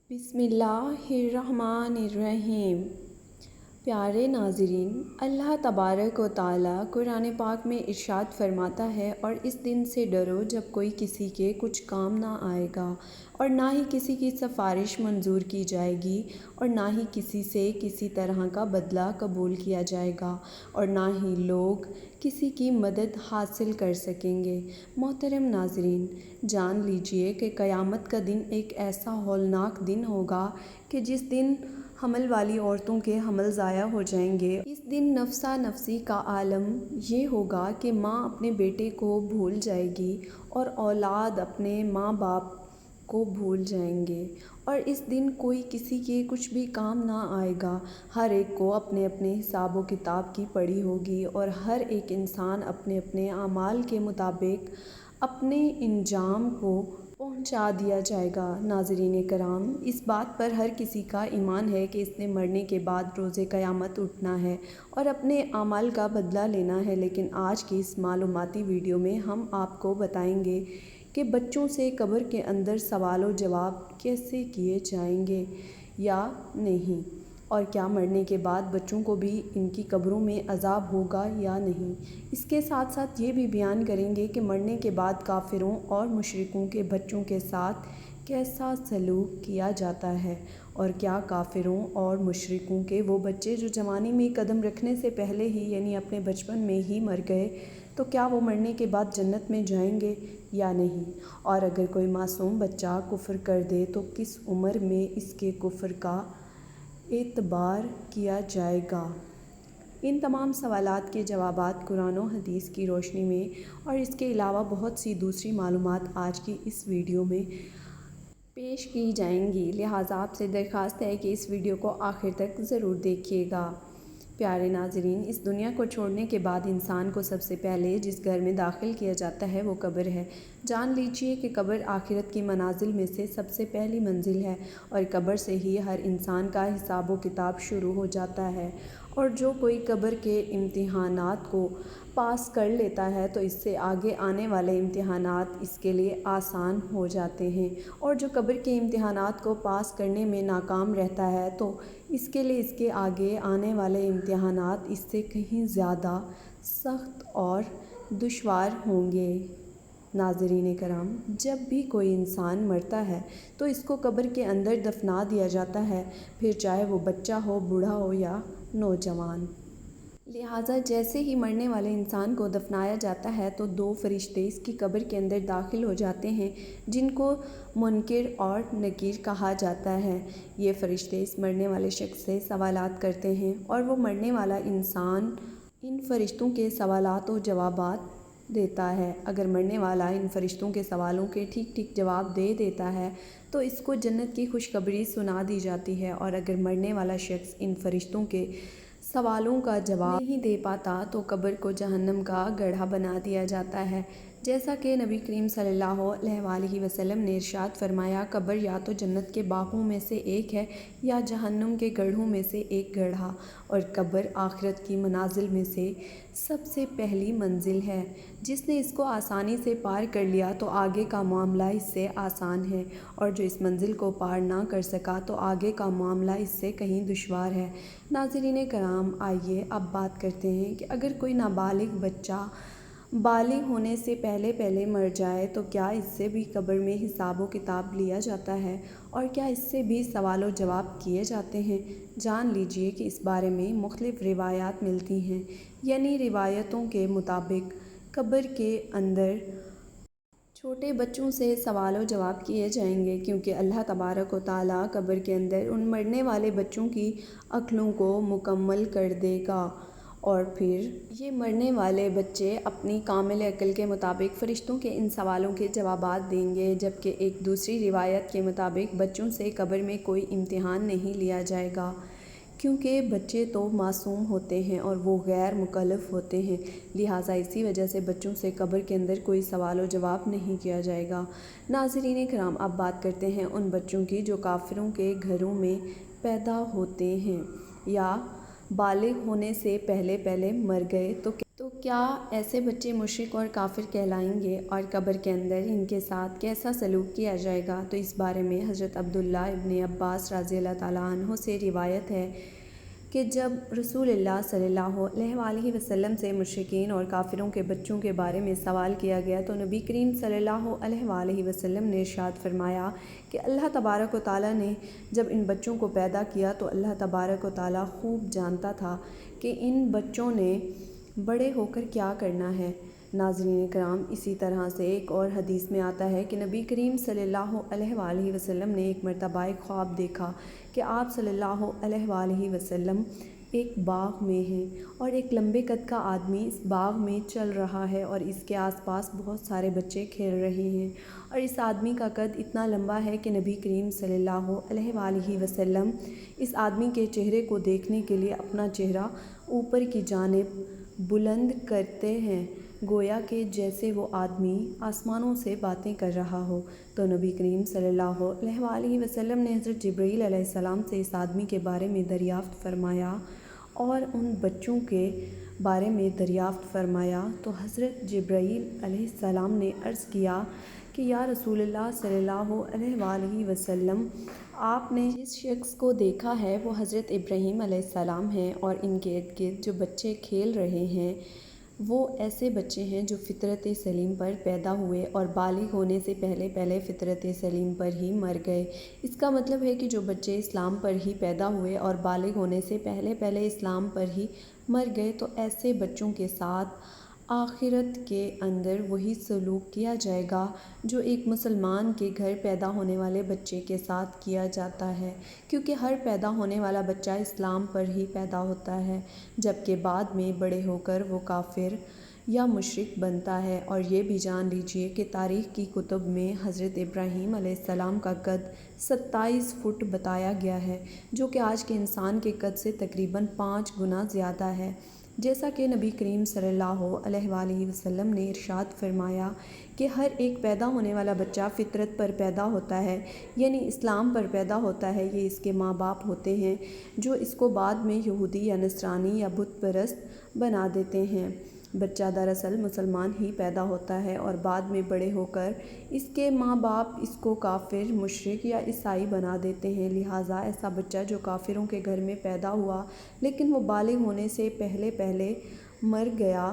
بسم اللہ الرحمن الرحیم۔ پیارے ناظرین، اللہ تبارک و تعالیٰ قرآن پاک میں ارشاد فرماتا ہے، اور اس دن سے ڈرو جب کوئی کسی کے کچھ کام نہ آئے گا، اور نہ ہی کسی کی سفارش منظور کی جائے گی، اور نہ ہی کسی سے کسی طرح کا بدلہ قبول کیا جائے گا، اور نہ ہی لوگ کسی کی مدد حاصل کر سکیں گے۔ محترم ناظرین، جان لیجئے کہ قیامت کا دن ایک ایسا ہولناک دن ہوگا کہ جس دن حمل والی عورتوں کے حمل ضائع ہو جائیں گے۔ اس دن نفسا نفسی کا عالم یہ ہوگا کہ ماں اپنے بیٹے کو بھول جائے گی، اور اولاد اپنے ماں باپ کو بھول جائیں گے، اور اس دن کوئی کسی کے کچھ بھی کام نہ آئے گا۔ ہر ایک کو اپنے اپنے حساب و کتاب کی پڑی ہوگی، اور ہر ایک انسان اپنے اپنے اعمال کے مطابق اپنے انجام کو پہنچا دیا جائے گا۔ ناظرین کرام، اس بات پر ہر کسی کا ایمان ہے کہ اس نے مرنے کے بعد روز قیامت اٹھنا ہے اور اپنے اعمال کا بدلہ لینا ہے، لیکن آج کی اس معلوماتی ویڈیو میں ہم آپ کو بتائیں گے کہ بچوں سے قبر کے اندر سوال و جواب کیسے کیے جائیں گے یا نہیں، اور کیا مرنے کے بعد بچوں کو بھی ان کی قبروں میں عذاب ہوگا یا نہیں۔ اس کے ساتھ ساتھ یہ بھی بیان کریں گے کہ مرنے کے بعد کافروں اور مشرکوں کے بچوں کے ساتھ کیسا سلوک کیا جاتا ہے، اور کیا کافروں اور مشرکوں کے وہ بچے جو جوانی میں قدم رکھنے سے پہلے ہی یعنی اپنے بچپن میں ہی مر گئے تو کیا وہ مرنے کے بعد جنت میں جائیں گے یا نہیں، اور اگر کوئی معصوم بچہ کفر کر دے تو کس عمر میں اس کے کفر کا اعتبار کیا جائے گا۔ ان تمام سوالات کے جوابات قرآن و حدیث کی روشنی میں اور اس کے علاوہ بہت سی دوسری معلومات آج کی اس ویڈیو میں پیش کی جائیں گی، لہٰذا آپ سے درخواست ہے کہ اس ویڈیو کو آخر تک ضرور دیکھیے گا۔ پیارے ناظرین، اس دنیا کو چھوڑنے کے بعد انسان کو سب سے پہلے جس گھر میں داخل کیا جاتا ہے وہ قبر ہے۔ جان لیجئے کہ قبر آخرت کی منازل میں سے سب سے پہلی منزل ہے، اور قبر سے ہی ہر انسان کا حساب و کتاب شروع ہو جاتا ہے، اور جو کوئی قبر کے امتحانات کو پاس کر لیتا ہے تو اس سے آگے آنے والے امتحانات اس کے لیے آسان ہو جاتے ہیں، اور جو قبر کے امتحانات کو پاس کرنے میں ناکام رہتا ہے تو اس کے لیے اس کے آگے آنے والے امتحانات اس سے کہیں زیادہ سخت اور دشوار ہوں گے۔ ناظرین کرام، جب بھی کوئی انسان مرتا ہے تو اس کو قبر کے اندر دفنا دیا جاتا ہے، پھر چاہے وہ بچہ ہو، بوڑھا ہو یا نوجوان۔ لہٰذا جیسے ہی مرنے والے انسان کو دفنایا جاتا ہے تو دو فرشتے اس کی قبر کے اندر داخل ہو جاتے ہیں، جن کو منکر اور نکیر کہا جاتا ہے۔ یہ فرشتے اس مرنے والے شخص سے سوالات کرتے ہیں، اور وہ مرنے والا انسان ان فرشتوں کے سوالات و جوابات دیتا ہے۔ اگر مرنے والا ان فرشتوں کے سوالوں کے ٹھیک ٹھیک جواب دے دیتا ہے تو اس کو جنت کی خوشخبری سنا دی جاتی ہے، اور اگر مرنے والا شخص ان فرشتوں کے سوالوں کا جواب نہیں دے پاتا تو قبر کو جہنم کا گڑھا بنا دیا جاتا ہے۔ جیسا کہ نبی کریم صلی اللہ علیہ وآلہ وسلم نے ارشاد فرمایا، قبر یا تو جنت کے باغوں میں سے ایک ہے یا جہنم کے گڑھوں میں سے ایک گڑھا، اور قبر آخرت کی منازل میں سے سب سے پہلی منزل ہے۔ جس نے اس کو آسانی سے پار کر لیا تو آگے کا معاملہ اس سے آسان ہے، اور جو اس منزل کو پار نہ کر سکا تو آگے کا معاملہ اس سے کہیں دشوار ہے۔ ناظرین کرام، آئیے اب بات کرتے ہیں کہ اگر کوئی نابالغ بچہ بالغ ہونے سے پہلے پہلے مر جائے تو کیا اس سے بھی قبر میں حساب و کتاب لیا جاتا ہے، اور کیا اس سے بھی سوال و جواب کیے جاتے ہیں؟ جان لیجئے کہ اس بارے میں مختلف روایات ملتی ہیں، یعنی روایتوں کے مطابق قبر کے اندر چھوٹے بچوں سے سوال و جواب کیے جائیں گے، کیونکہ اللہ تبارک و تعالیٰ قبر کے اندر ان مرنے والے بچوں کی عقلوں کو مکمل کر دے گا، اور پھر یہ مرنے والے بچے اپنی کامل عقل کے مطابق فرشتوں کے ان سوالوں کے جوابات دیں گے۔ جبکہ ایک دوسری روایت کے مطابق بچوں سے قبر میں کوئی امتحان نہیں لیا جائے گا، کیونکہ بچے تو معصوم ہوتے ہیں اور وہ غیر مکلف ہوتے ہیں، لہٰذا اسی وجہ سے بچوں سے قبر کے اندر کوئی سوال و جواب نہیں کیا جائے گا۔ ناظرین کرام، اب بات کرتے ہیں ان بچوں کی جو کافروں کے گھروں میں پیدا ہوتے ہیں یا بالغ ہونے سے پہلے پہلے مر گئے تو کیا ایسے بچے مشرک اور کافر کہلائیں گے، اور قبر کے اندر ان کے ساتھ کیسا سلوک کیا جائے گا؟ تو اس بارے میں حضرت عبداللہ ابن عباس رضی اللہ تعالیٰ عنہ سے روایت ہے کہ جب رسول اللہ صلی اللہ علیہ وآلہ وسلم سے مشرکین اور کافروں کے بچوں کے بارے میں سوال کیا گیا تو نبی کریم صلی اللہ علیہ وآلہ وسلم نے ارشاد فرمایا کہ اللہ تبارک و تعالیٰ نے جب ان بچوں کو پیدا کیا تو اللہ تبارک و تعالیٰ خوب جانتا تھا کہ ان بچوں نے بڑے ہو کر کیا کرنا ہے۔ ناظرین کرام، اسی طرح سے ایک اور حدیث میں آتا ہے کہ نبی کریم صلی اللہ علیہ وآلہ وسلم نے ایک مرتبہ ایک خواب دیکھا کہ آپ صلی اللہ علیہ وآلہ وسلم ایک باغ میں ہیں اور ایک لمبے قد کا آدمی اس باغ میں چل رہا ہے اور اس کے آس پاس بہت سارے بچے کھیل رہے ہیں، اور اس آدمی کا قد اتنا لمبا ہے کہ نبی کریم صلی اللہ علیہ وآلہ وسلم اس آدمی کے چہرے کو دیکھنے کے لیے اپنا چہرہ اوپر کی جانب بلند کرتے ہیں، گویا کہ جیسے وہ آدمی آسمانوں سے باتیں کر رہا ہو۔ تو نبی کریم صلی اللہ علیہ وآلہ وسلم نے حضرت جبرائیل علیہ السلام سے اس آدمی کے بارے میں دریافت فرمایا اور ان بچوں کے بارے میں دریافت فرمایا تو حضرت جبرائیل علیہ السلام نے عرض کیا کہ یا رسول اللہ صلی اللہ علیہ وآلہ وسلم، آپ نے جس شخص کو دیکھا ہے وہ حضرت ابراہیم علیہ السلام ہیں، اور ان کے ارد گرد جو بچے کھیل رہے ہیں وہ ایسے بچے ہیں جو فطرت سلیم پر پیدا ہوئے اور بالغ ہونے سے پہلے پہلے فطرت سلیم پر ہی مر گئے۔ اس کا مطلب ہے کہ جو بچے اسلام پر ہی پیدا ہوئے اور بالغ ہونے سے پہلے پہلے اسلام پر ہی مر گئے تو ایسے بچوں کے ساتھ آخرت کے اندر وہی سلوک کیا جائے گا جو ایک مسلمان کے گھر پیدا ہونے والے بچے کے ساتھ کیا جاتا ہے، کیونکہ ہر پیدا ہونے والا بچہ اسلام پر ہی پیدا ہوتا ہے، جبکہ بعد میں بڑے ہو کر وہ کافر یا مشرک بنتا ہے۔ اور یہ بھی جان لیجئے کہ تاریخ کی کتب میں حضرت ابراہیم علیہ السلام کا قد 27 فٹ بتایا گیا ہے، جو کہ آج کے انسان کے قد سے تقریباً 5 گنا زیادہ ہے۔ جیسا کہ نبی کریم صلی اللہ علیہ وآلہ وسلم نے ارشاد فرمایا کہ ہر ایک پیدا ہونے والا بچہ فطرت پر پیدا ہوتا ہے، یعنی اسلام پر پیدا ہوتا ہے۔ یہ اس کے ماں باپ ہوتے ہیں جو اس کو بعد میں یہودی یا نصرانی یا بت پرست بنا دیتے ہیں۔ بچہ دراصل مسلمان ہی پیدا ہوتا ہے اور بعد میں بڑے ہو کر اس کے ماں باپ اس کو کافر، مشرک یا عیسائی بنا دیتے ہیں۔ لہٰذا ایسا بچہ جو کافروں کے گھر میں پیدا ہوا لیکن وہ بالغ ہونے سے پہلے پہلے مر گیا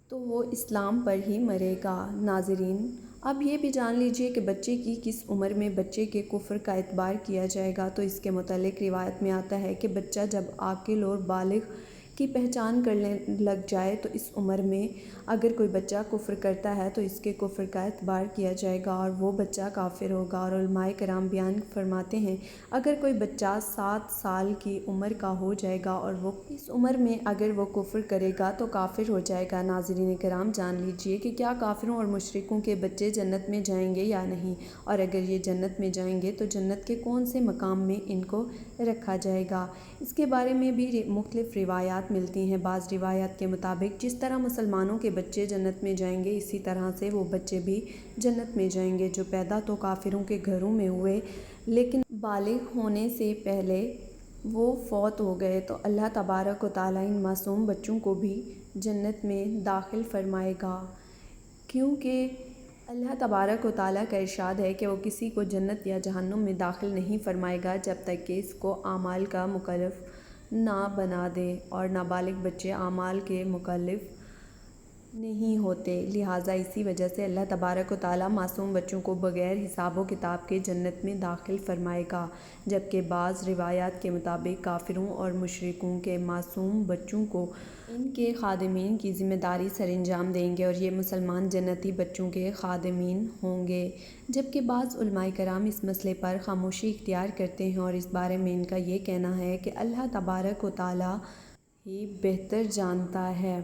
تو وہ اسلام پر ہی مرے گا۔ ناظرین، اب یہ بھی جان لیجئے کہ بچے کی کس عمر میں بچے کے کفر کا اعتبار کیا جائے گا۔ تو اس کے متعلق روایت میں آتا ہے کہ بچہ جب عاقل اور بالغ کی پہچان کرنے لگ جائے تو اس عمر میں اگر کوئی بچہ کفر کرتا ہے تو اس کے کفر کا اعتبار کیا جائے گا اور وہ بچہ کافر ہوگا۔ اور علماء کرام بیان فرماتے ہیں اگر کوئی بچہ 7 سال کی عمر کا ہو جائے گا اور وہ اس عمر میں اگر وہ کفر کرے گا تو کافر ہو جائے گا۔ ناظرین کرام، جان لیجئے کہ کیا کافروں اور مشرکوں کے بچے جنت میں جائیں گے یا نہیں، اور اگر یہ جنت میں جائیں گے تو جنت کے کون سے مقام میں ان کو رکھا جائے گا۔ اس کے بارے میں بھی مختلف روایات ملتی ہیں۔ بعض روایات کے مطابق جس طرح مسلمانوں کے بچے جنت میں جائیں گے اسی طرح سے وہ بچے بھی جنت میں جائیں گے جو پیدا تو کافروں کے گھروں میں ہوئے لیکن بالغ ہونے سے پہلے وہ فوت ہو گئے تو اللہ تبارک و تعالیٰ ان معصوم بچوں کو بھی جنت میں داخل فرمائے گا، کیونکہ اللہ تبارک و تعالیٰ کا ارشاد ہے کہ وہ کسی کو جنت یا جہنم میں داخل نہیں فرمائے گا جب تک کہ اس کو اعمال کا مکلف نہ بنا دے، اور نابالغ بچے اعمال کے مکلف نہیں ہوتے۔ لہٰذا اسی وجہ سے اللہ تبارک و تعالیٰ معصوم بچوں کو بغیر حساب و کتاب کے جنت میں داخل فرمائے گا، جبکہ بعض روایات کے مطابق کافروں اور مشرکوں کے معصوم بچوں کو ان کے خادمین کی ذمہ داری سر انجام دیں گے اور یہ مسلمان جنتی بچوں کے خادمین ہوں گے، جبکہ بعض علماء کرام اس مسئلے پر خاموشی اختیار کرتے ہیں اور اس بارے میں ان کا یہ کہنا ہے کہ اللہ تبارک و تعالیٰ ہی بہتر جانتا ہے۔